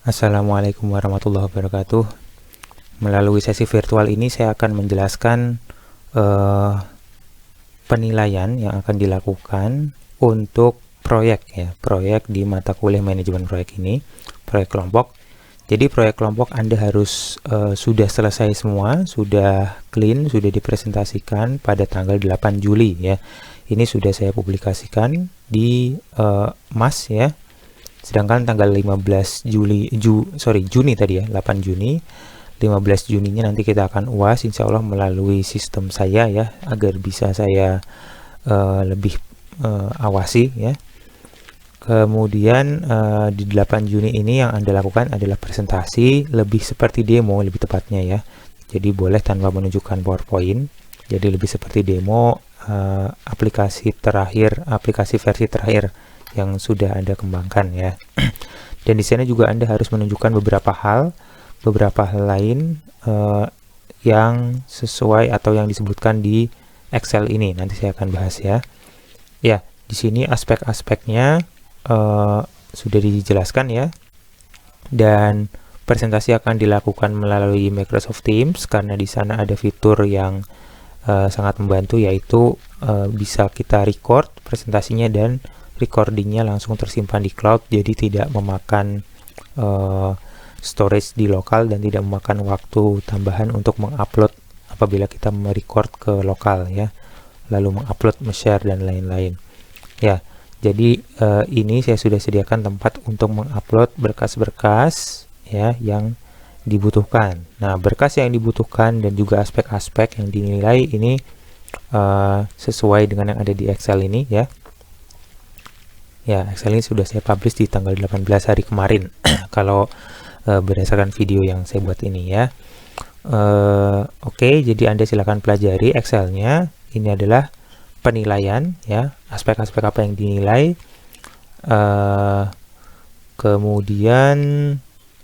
Assalamualaikum warahmatullahi wabarakatuh. Melalui sesi virtual ini saya akan menjelaskan penilaian yang akan dilakukan untuk proyek proyek di mata kuliah manajemen proyek ini, proyek kelompok. Jadi proyek kelompok Anda harus sudah selesai semua, sudah clean, sudah dipresentasikan pada tanggal 8 Juli ya. Ini sudah saya publikasikan di MAS ya. Sedangkan tanggal 15 Juni tadi ya, 8 Juni, 15 Juninya nanti kita akan UAS insya Allah melalui sistem saya ya, agar bisa saya lebih awasi ya. Kemudian di 8 Juni ini yang Anda lakukan adalah presentasi, lebih seperti demo lebih tepatnya ya. Jadi boleh tanpa menunjukkan PowerPoint. Jadi lebih seperti demo aplikasi versi terakhir yang sudah Anda kembangkan ya. Dan di sana juga Anda harus menunjukkan beberapa hal lain yang sesuai atau yang disebutkan di Excel ini. Nanti saya akan bahas ya. Ya, di sini aspek-aspeknya sudah dijelaskan ya. Dan presentasi akan dilakukan melalui Microsoft Teams karena di sana ada fitur yang sangat membantu, yaitu bisa kita record presentasinya dan recordingnya langsung tersimpan di cloud, jadi tidak memakan storage di lokal dan tidak memakan waktu tambahan untuk mengupload apabila kita merecord ke lokal ya, lalu mengupload, share dan lain-lain ya. Jadi ini saya sudah sediakan tempat untuk mengupload berkas-berkas ya yang dibutuhkan. Nah, berkas yang dibutuhkan dan juga aspek-aspek yang dinilai ini sesuai dengan yang ada di Excel ini ya. Ya, Excel ini sudah saya publish di tanggal 18 hari kemarin kalau berdasarkan video yang saya buat ini ya. Oke, jadi Anda silakan pelajari Excel-nya. Ini adalah penilaian ya, aspek-aspek apa yang dinilai. Kemudian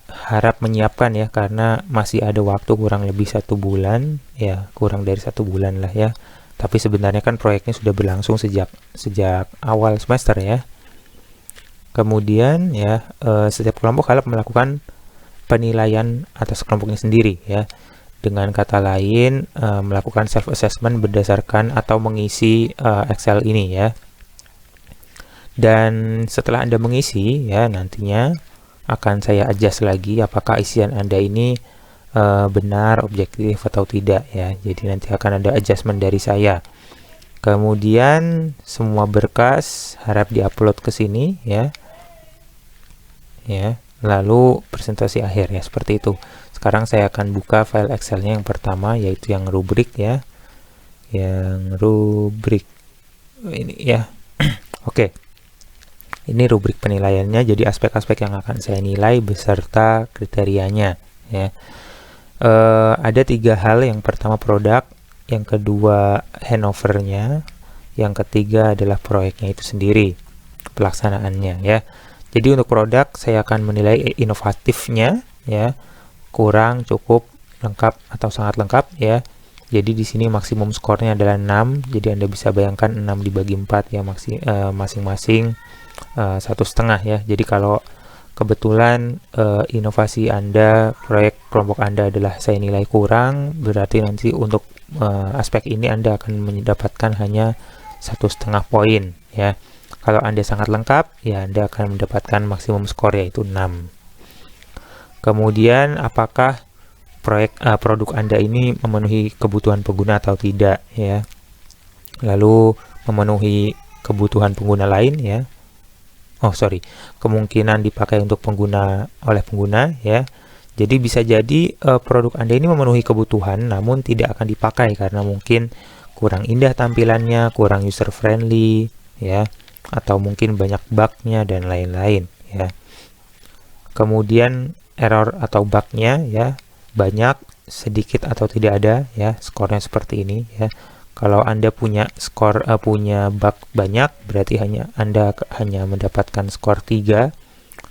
harap menyiapkan ya, karena masih ada waktu kurang lebih 1 bulan ya, kurang dari 1 bulan lah ya. Tapi sebenarnya kan proyeknya sudah berlangsung sejak awal semester ya. Kemudian ya, setiap kelompok harap melakukan penilaian atas kelompoknya sendiri ya. Dengan kata lain, melakukan self assessment berdasarkan atau mengisi Excel ini ya. Dan setelah Anda mengisi ya, nantinya akan saya adjust lagi apakah isian Anda ini benar, objektif atau tidak ya. Jadi nanti akan ada adjustment dari saya. Kemudian semua berkas harap diupload ke sini ya. Ya, lalu presentasi akhir ya, seperti itu. Sekarang saya akan buka file Excel-nya yang pertama, yaitu yang rubrik ya. Yang rubrik ini ya. Oke. Ini rubrik penilaiannya, jadi aspek-aspek yang akan saya nilai beserta kriterianya ya. Ada 3 hal. Yang pertama produk, yang kedua handover-nya, yang ketiga adalah proyeknya itu sendiri, pelaksanaannya ya. Jadi untuk produk saya akan menilai inovatifnya ya, kurang, cukup, lengkap atau sangat lengkap ya. Jadi di sini maksimum skornya adalah 6. Jadi Anda bisa bayangkan 6 dibagi 4 ya, masing-masing 1,5 ya. Jadi kalau kebetulan inovasi Anda, proyek kelompok Anda adalah saya nilai kurang, berarti nanti untuk aspek ini Anda akan mendapatkan hanya 1,5 poin ya. Kalau Anda sangat lengkap ya, Anda akan mendapatkan maksimum skor yaitu 6. Kemudian apakah produk Anda ini memenuhi kebutuhan pengguna atau tidak ya. Lalu memenuhi kebutuhan pengguna lain ya. Kemungkinan dipakai untuk oleh pengguna ya. Jadi bisa jadi produk Anda ini memenuhi kebutuhan namun tidak akan dipakai karena mungkin kurang indah tampilannya, kurang user friendly ya, atau mungkin banyak bug-nya dan lain-lain ya. Kemudian error atau bug-nya ya banyak, sedikit atau tidak ada ya, skornya seperti ini ya. Kalau Anda punya bug banyak, berarti Anda hanya mendapatkan skor 3.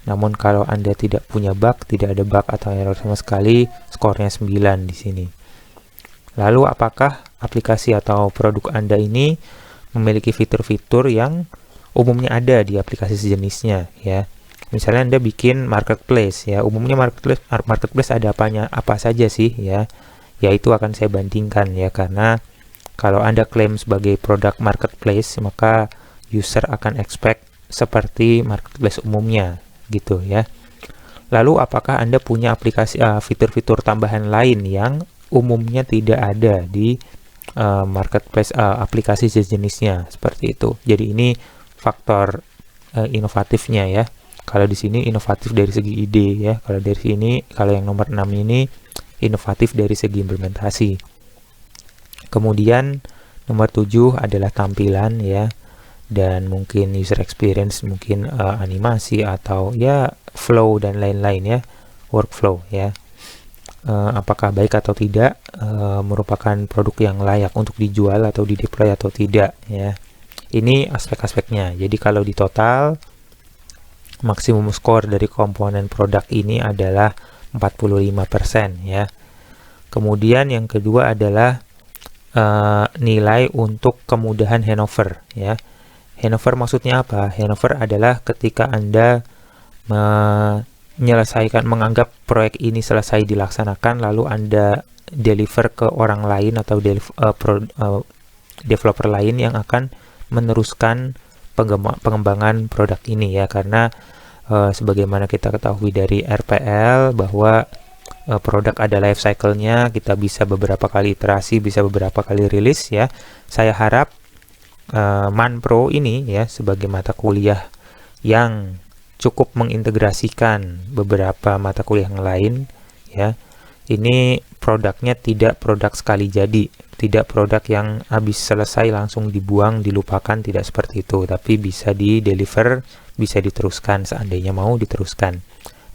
Namun kalau Anda tidak punya bug, tidak ada bug atau error sama sekali, skornya 9 di sini. Lalu apakah aplikasi atau produk Anda ini memiliki fitur-fitur yang umumnya ada di aplikasi sejenisnya ya. Misalnya Anda bikin marketplace ya, umumnya marketplace ada apa saja sih ya. Ya itu akan saya bandingkan ya, karena kalau Anda klaim sebagai produk marketplace, maka user akan expect seperti marketplace umumnya gitu ya. Lalu apakah Anda punya aplikasi fitur-fitur tambahan lain yang umumnya tidak ada di marketplace aplikasi sejenisnya seperti itu. Jadi ini faktor inovatifnya ya. Kalau di sini inovatif dari segi ide ya. Kalau dari sini, kalau yang nomor 6 ini inovatif dari segi implementasi. Kemudian nomor 7 adalah tampilan ya, dan mungkin user experience, mungkin animasi atau ya flow dan lain-lain ya, workflow ya. Apakah baik atau tidak, merupakan produk yang layak untuk dijual atau dideploy atau tidak ya. Ini aspek-aspeknya. Jadi kalau di total, maksimum skor dari komponen produk ini adalah 45% ya. Kemudian yang kedua adalah nilai untuk kemudahan handover ya. Handover maksudnya apa? Handover adalah ketika Anda menganggap proyek ini selesai dilaksanakan, lalu Anda deliver ke orang lain atau developer lain yang akan meneruskan pengembangan produk ini ya. Karena sebagaimana kita ketahui dari RPL bahwa produk ada life cycle-nya, kita bisa beberapa kali iterasi, bisa beberapa kali rilis ya. Saya harap ManPro ini ya, sebagai mata kuliah yang cukup mengintegrasikan beberapa mata kuliah yang lain ya, ini produknya tidak produk sekali jadi, tidak produk yang habis selesai langsung dibuang, dilupakan, tidak seperti itu, tapi bisa di-deliver, bisa diteruskan seandainya mau diteruskan.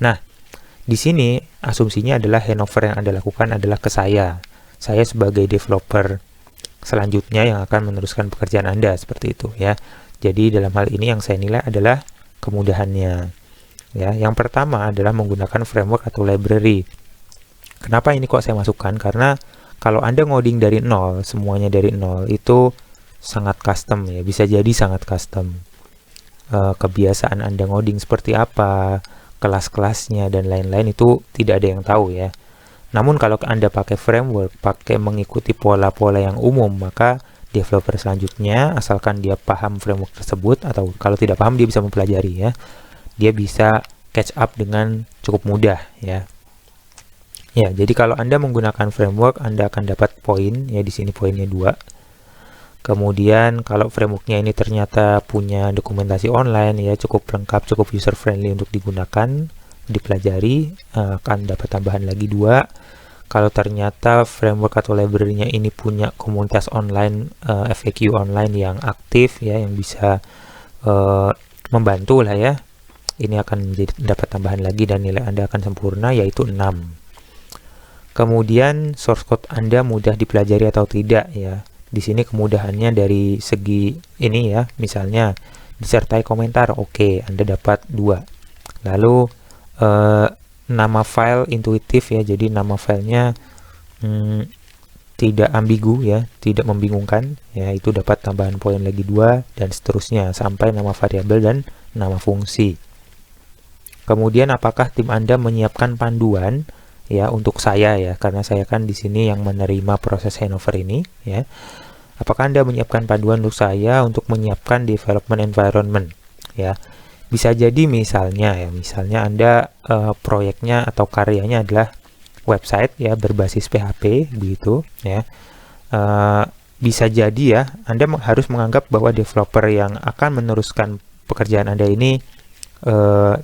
Nah, di sini asumsinya adalah handover yang Anda lakukan adalah ke saya sebagai developer selanjutnya yang akan meneruskan pekerjaan Anda, seperti itu ya. Jadi dalam hal ini yang saya nilai adalah kemudahannya ya. Yang pertama adalah menggunakan framework atau library. Kenapa ini kok saya masukkan? Karena kalau Anda ngoding dari nol, semuanya dari nol, itu sangat custom ya, bisa jadi sangat custom. Kebiasaan Anda ngoding seperti apa, kelas-kelasnya dan lain-lain itu tidak ada yang tahu ya. Namun kalau Anda pakai framework, pakai mengikuti pola-pola yang umum, maka developer selanjutnya, asalkan dia paham framework tersebut, atau kalau tidak paham dia bisa mempelajari ya, dia bisa catch up dengan cukup mudah ya. Ya, jadi kalau Anda menggunakan framework, Anda akan dapat poin ya, di sini poinnya 2. Kemudian kalau frameworknya ini ternyata punya dokumentasi online ya, cukup lengkap, cukup user friendly untuk digunakan, dipelajari, akan dapat tambahan lagi 2. Kalau ternyata framework atau library-nya ini punya komunitas online, FAQ online yang aktif ya, yang bisa membantu lah ya, ini akan dapat tambahan lagi dan nilai Anda akan sempurna, yaitu 6. Kemudian source code Anda mudah dipelajari atau tidak ya. Di sini kemudahannya dari segi ini ya, misalnya disertai komentar, oke, Anda dapat 2. Lalu nama file intuitif ya, jadi nama filenya tidak ambigu ya, tidak membingungkan ya, itu dapat tambahan poin lagi 2, dan seterusnya sampai nama variabel dan nama fungsi. Kemudian apakah tim Anda menyiapkan panduan ya untuk saya ya, karena saya kan di sini yang menerima proses handover ini ya. Apakah Anda menyiapkan panduan untuk saya untuk menyiapkan development environment ya. Bisa jadi misalnya Anda proyeknya atau karyanya adalah website ya, berbasis PHP begitu ya. Bisa jadi ya, Anda harus menganggap bahwa developer yang akan meneruskan pekerjaan Anda ini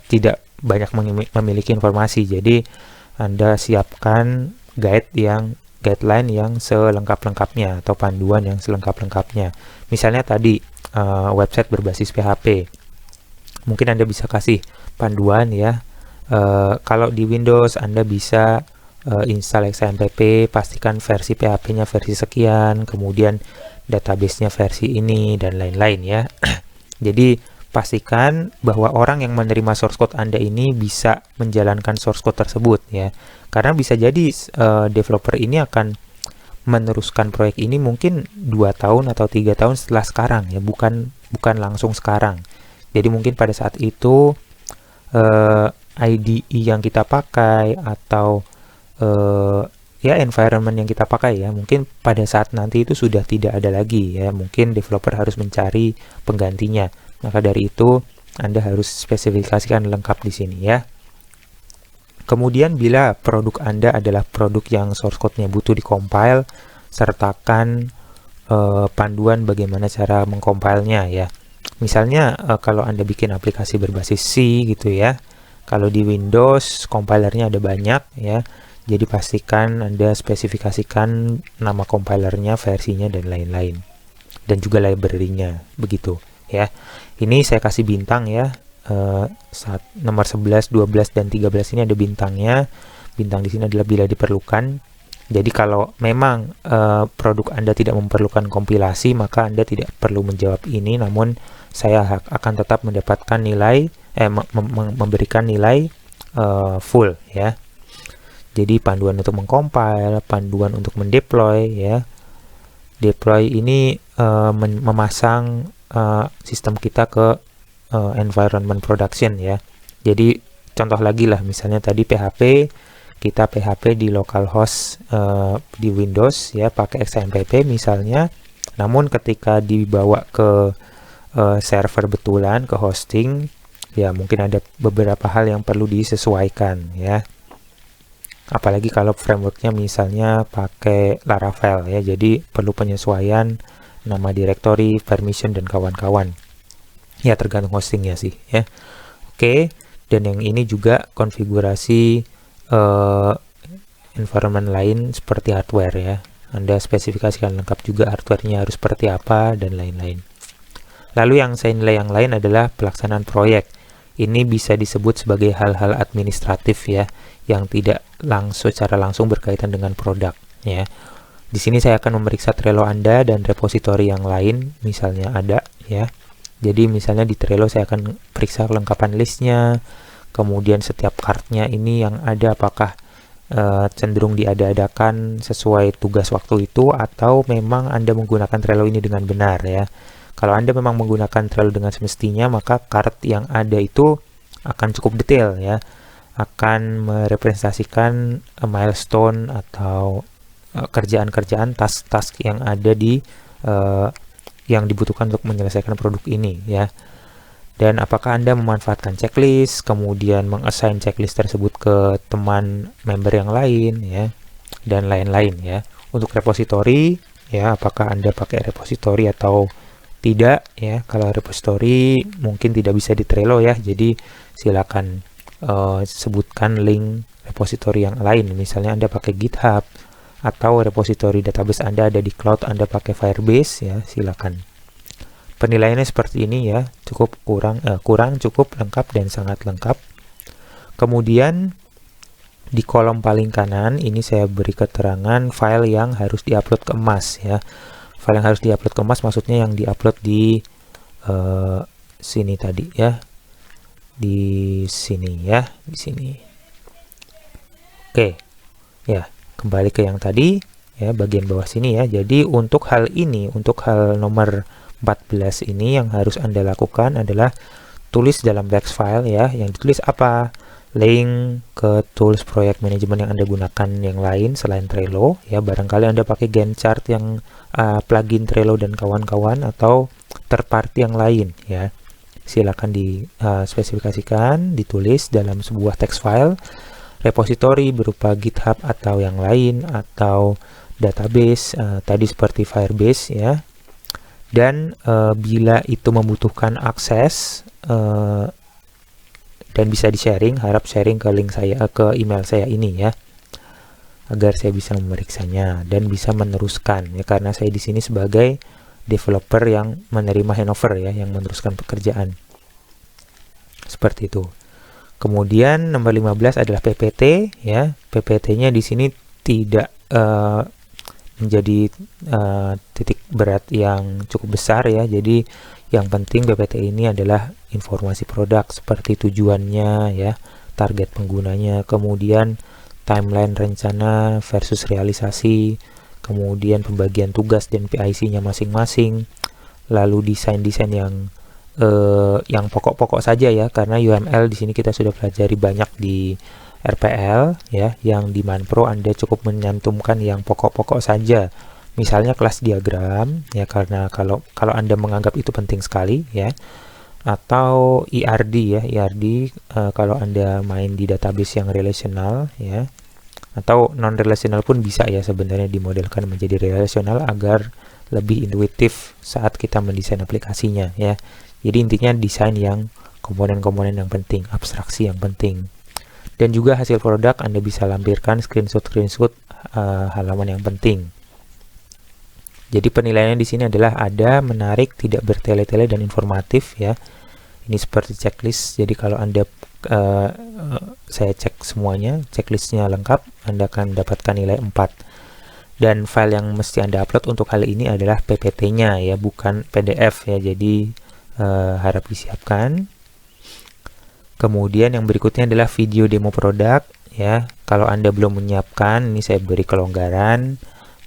tidak banyak memiliki informasi. Jadi Anda siapkan guideline yang selengkap-lengkapnya atau panduan yang selengkap-lengkapnya. Misalnya tadi website berbasis PHP. Mungkin Anda bisa kasih panduan ya. Kalau di Windows Anda bisa install XAMPP, pastikan versi PHP-nya versi sekian, kemudian database-nya versi ini dan lain-lain ya. Jadi pastikan bahwa orang yang menerima source code Anda ini bisa menjalankan source code tersebut ya. Karena bisa jadi developer ini akan meneruskan proyek ini mungkin 2 tahun atau 3 tahun setelah sekarang ya, bukan langsung sekarang. Jadi mungkin pada saat itu IDE yang kita pakai atau ya environment yang kita pakai ya, mungkin pada saat nanti itu sudah tidak ada lagi ya, mungkin developer harus mencari penggantinya. Maka dari itu Anda harus spesifikasikan lengkap di sini ya. Kemudian bila produk Anda adalah produk yang source code-nya butuh dikompil, sertakan panduan bagaimana cara mengcompile-nya ya. Misalnya kalau Anda bikin aplikasi berbasis C gitu ya, kalau di Windows compilernya ada banyak ya, jadi pastikan Anda spesifikasikan nama compilernya, versinya, dan lain-lain. Dan juga library-nya, begitu ya. Ini saya kasih bintang ya, nomor 11, 12, dan 13 ini ada bintangnya. Bintang di sini adalah bila diperlukan. Jadi kalau memang produk Anda tidak memerlukan kompilasi, maka Anda tidak perlu menjawab ini, namun saya akan tetap mendapatkan nilai, memberikan nilai full ya. Jadi panduan untuk mengcompile, panduan untuk mendeploy ya. Deploy ini memasang sistem kita ke environment production ya. Jadi contoh lagi lah, misalnya tadi PHP, kita PHP di localhost di Windows ya, pakai XAMPP misalnya. Namun ketika dibawa ke server betulan, ke hosting, ya mungkin ada beberapa hal yang perlu disesuaikan ya. Apalagi kalau frameworknya misalnya pakai Laravel ya, jadi perlu penyesuaian nama directory, permission, dan kawan-kawan. Ya tergantung hostingnya sih ya. Oke, dan yang ini juga konfigurasi environment lain seperti hardware ya. Anda spesifikasikan lengkap juga hardware-nya harus seperti apa dan lain-lain. Lalu yang saya nilai yang lain adalah pelaksanaan proyek. Ini bisa disebut sebagai hal-hal administratif ya, yang tidak secara langsung berkaitan dengan produk ya. Di sini saya akan memeriksa Trello Anda dan repositori yang lain, misalnya ada ya. Jadi misalnya di Trello saya akan periksa kelengkapan listnya, kemudian setiap kartnya ini yang ada apakah cenderung diada-adakan sesuai tugas waktu itu, atau memang Anda menggunakan Trello ini dengan benar ya. Kalau Anda memang menggunakan Trello dengan semestinya, maka kart yang ada itu akan cukup detail ya, akan merepresentasikan milestone atau kerjaan-kerjaan, task-task yang ada di yang dibutuhkan untuk menyelesaikan produk ini ya. Dan apakah Anda memanfaatkan checklist, kemudian mengassign checklist tersebut ke teman member yang lain ya, dan lain-lain ya. Untuk repository ya, apakah Anda pakai repository atau tidak ya. Kalau repository mungkin tidak bisa di Trello ya, jadi silakan sebutkan link repository yang lain. Misalnya Anda pakai GitHub atau repository database Anda ada di cloud, Anda pakai Firebase ya, silakan. Penilaiannya seperti ini ya, cukup kurang, cukup, lengkap, dan sangat lengkap. Kemudian di kolom paling kanan ini saya beri keterangan file yang harus diupload ke emas ya. File yang harus diupload ke emas maksudnya yang diupload di sini tadi ya, di sini ya, di sini. Oke ya, kembali ke yang tadi ya, bagian bawah sini ya. Jadi untuk hal ini, untuk hal nomor 14 ini yang harus Anda lakukan adalah tulis dalam text file ya. Yang ditulis apa? Link ke tools project management yang Anda gunakan yang lain selain Trello ya. Barangkali Anda pakai Gantt chart yang plugin Trello dan kawan-kawan, atau third party yang lain ya. Silakan dispesifikasikan, ditulis dalam sebuah text file. Repository berupa GitHub atau yang lain, atau database tadi seperti Firebase ya. Dan bila itu membutuhkan akses dan bisa di-sharing, harap sharing ke link saya, ke email saya ini ya, agar saya bisa memeriksanya dan bisa meneruskan ya, karena saya di sini sebagai developer yang menerima handover ya, yang meneruskan pekerjaan. Seperti itu. Kemudian nomor 15 adalah PPT ya. PPT-nya di sini tidak menjadi titik berat yang cukup besar ya. Jadi yang penting PPT ini adalah informasi produk seperti tujuannya ya, target penggunanya, kemudian timeline rencana versus realisasi, kemudian pembagian tugas dan PIC-nya masing-masing, lalu desain-desain yang yang pokok-pokok saja ya, karena UML di sini kita sudah pelajari banyak di RPL ya, yang di Manpro Anda cukup menyantumkan yang pokok-pokok saja. Misalnya kelas diagram ya, karena kalau Anda menganggap itu penting sekali ya, atau IRD ya, IRD kalau Anda main di database yang relational ya, atau non relational pun bisa ya sebenarnya dimodelkan menjadi relational agar lebih intuitif saat kita mendesain aplikasinya ya. Jadi intinya desain yang komponen-komponen yang penting, abstraksi yang penting. Dan juga hasil produk Anda bisa lampirkan screenshot halaman yang penting. Jadi penilaiannya di sini adalah ada, menarik, tidak bertele-tele, dan informatif ya. Ini seperti checklist. Jadi kalau Anda saya cek semuanya, checklistnya lengkap, Anda akan mendapatkan nilai 4. Dan file yang mesti Anda upload untuk hal ini adalah PPT-nya ya, bukan PDF ya. Jadi harap disiapkan. Kemudian yang berikutnya adalah video demo produk ya. Kalau Anda belum menyiapkan, ini saya beri kelonggaran.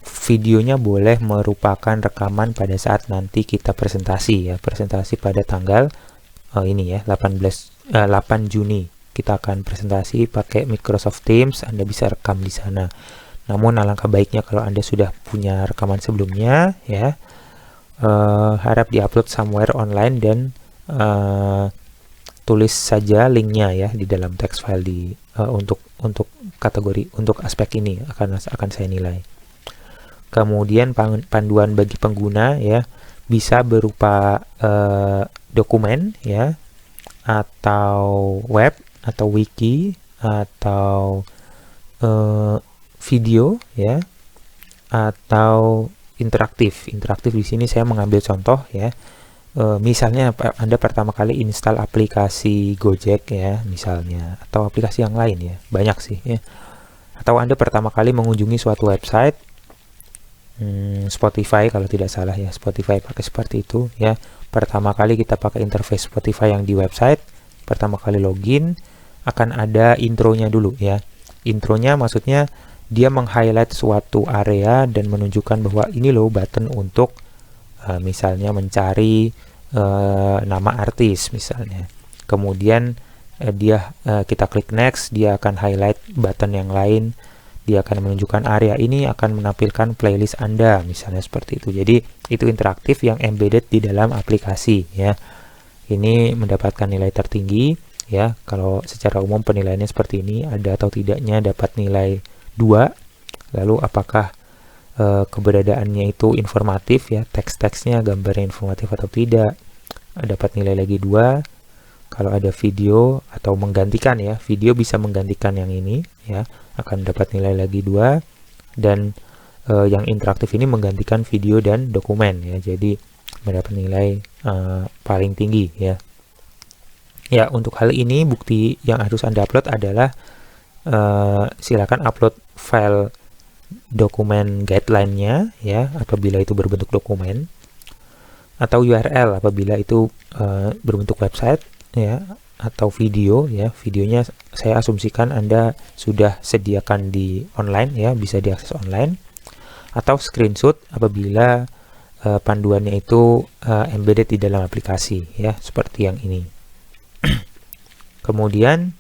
Videonya boleh merupakan rekaman pada saat nanti kita presentasi ya. Presentasi pada tanggal ini ya, 8 Juni. Kita akan presentasi pakai Microsoft Teams. Anda bisa rekam di sana. Namun alangkah baiknya kalau Anda sudah punya rekaman sebelumnya ya, harap diupload somewhere online dan tulis saja linknya ya di dalam text file di untuk kategori, untuk aspek ini akan saya nilai. Kemudian panduan bagi pengguna ya, bisa berupa dokumen ya, atau web, atau wiki, atau video ya, atau interaktif. Interaktif di sini saya mengambil contoh ya. Misalnya Anda pertama kali install aplikasi Gojek ya, misalnya, atau aplikasi yang lain ya, banyak sih ya. Atau Anda pertama kali mengunjungi suatu website, Spotify kalau tidak salah ya, Spotify pakai seperti itu ya. Pertama kali kita pakai interface Spotify yang di website, pertama kali login akan ada intronya dulu ya. Intronya maksudnya dia meng-highlight suatu area dan menunjukkan bahwa ini loh button untuk misalnya mencari nama artis misalnya. Kemudian kita klik next, dia akan highlight button yang lain. Dia akan menunjukkan area ini akan menampilkan playlist Anda misalnya seperti itu. Jadi itu interaktif yang embedded di dalam aplikasi ya. Ini mendapatkan nilai tertinggi ya. Kalau secara umum penilaiannya seperti ini, ada atau tidaknya dapat nilai 2. Lalu apakah keberadaannya itu informatif ya, teks-teksnya, gambarnya informatif atau tidak, dapat nilai lagi 2. Kalau ada video atau menggantikan ya, video bisa menggantikan yang ini ya, akan dapat nilai lagi 2. Dan yang interaktif ini menggantikan video dan dokumen ya, jadi mendapat nilai paling tinggi ya. Ya, untuk hal ini bukti yang harus Anda upload adalah silakan upload file dokumen guideline-nya ya, apabila itu berbentuk dokumen, atau URL apabila itu berbentuk website ya, atau video ya. Videonya saya asumsikan Anda sudah sediakan di online ya, bisa diakses online, atau screenshot apabila panduannya itu embedded di dalam aplikasi ya, seperti yang ini. Kemudian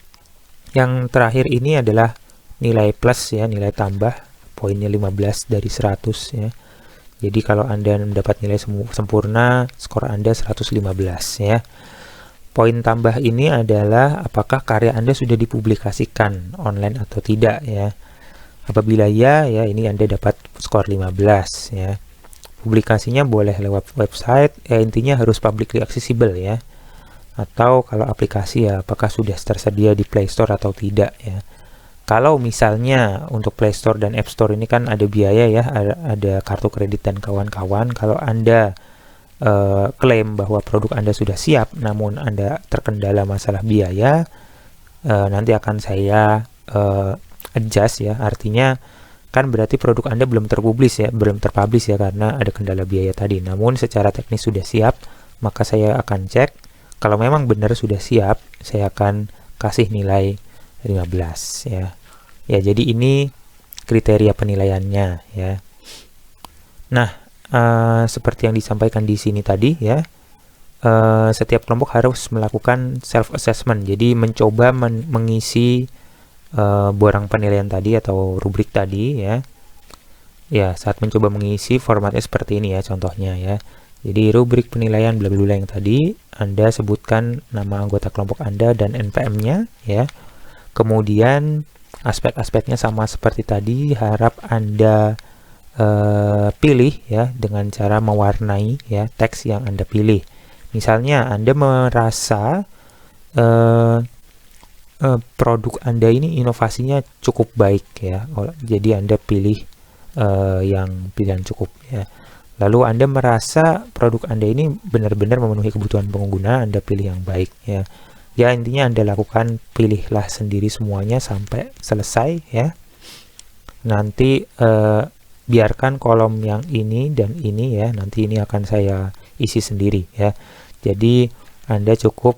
yang terakhir ini adalah nilai plus ya, nilai tambah, poinnya 15 dari 100 ya. Jadi kalau Anda mendapat nilai sempurna, skor Anda 115 ya. Poin tambah ini adalah apakah karya Anda sudah dipublikasikan online atau tidak ya. Apabila ya, ini Anda dapat skor 15 ya. Publikasinya boleh lewat website, intinya harus publicly accessible ya. Atau kalau aplikasi ya, apakah sudah tersedia di Play Store atau tidak ya. Kalau misalnya untuk Play Store dan App Store ini kan ada biaya ya, ada kartu kredit dan kawan-kawan. Kalau Anda klaim bahwa produk Anda sudah siap, namun Anda terkendala masalah biaya, nanti akan saya adjust ya. Artinya kan berarti produk Anda belum terpublish ya, karena ada kendala biaya tadi. Namun secara teknis sudah siap, maka saya akan cek. Kalau memang benar sudah siap, saya akan kasih nilai 15 ya. Ya, jadi ini kriteria penilaiannya ya. Nah, seperti yang disampaikan di sini tadi ya, setiap kelompok harus melakukan self assessment, jadi mencoba mengisi borang penilaian tadi atau rubrik tadi ya. Ya, saat mencoba mengisi formatnya seperti ini ya contohnya ya. Jadi rubrik penilaian bla bla bla yang tadi, Anda sebutkan nama anggota kelompok Anda dan NPM-nya ya. Kemudian aspek-aspeknya sama seperti tadi, harap Anda pilih ya dengan cara mewarnai ya teks yang Anda pilih. Misalnya Anda merasa produk Anda ini inovasinya cukup baik ya, jadi Anda pilih yang pilihan cukup ya. Lalu Anda merasa produk Anda ini benar-benar memenuhi kebutuhan pengguna, Anda pilih yang baik ya. Ya intinya Anda lakukan, pilihlah sendiri semuanya sampai selesai ya. Nanti biarkan kolom yang ini dan ini ya, nanti ini akan saya isi sendiri ya. Jadi Anda cukup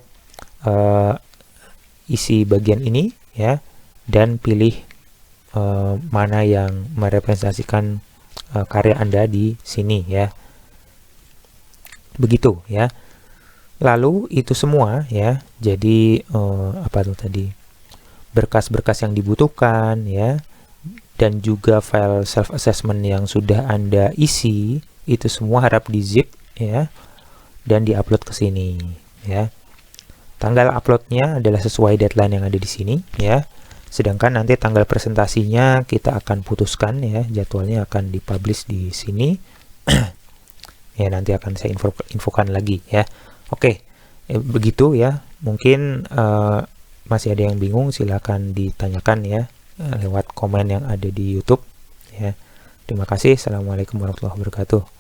isi bagian ini ya, dan pilih mana yang merepresentasikan karya Anda di sini ya. Begitu ya. Lalu itu semua ya. Jadi apa tuh tadi? Berkas-berkas yang dibutuhkan ya, dan juga file self assessment yang sudah Anda isi, itu semua harap di zip ya dan diupload ke sini ya. Tanggal uploadnya adalah sesuai deadline yang ada di sini ya. Sedangkan nanti tanggal presentasinya kita akan putuskan ya, jadwalnya akan dipublish di sini. Ya nanti akan saya infokan lagi ya. Oke, begitu ya. Mungkin masih ada yang bingung, silakan ditanyakan ya lewat komen yang ada di YouTube ya. Terima kasih. Assalamualaikum warahmatullahi wabarakatuh.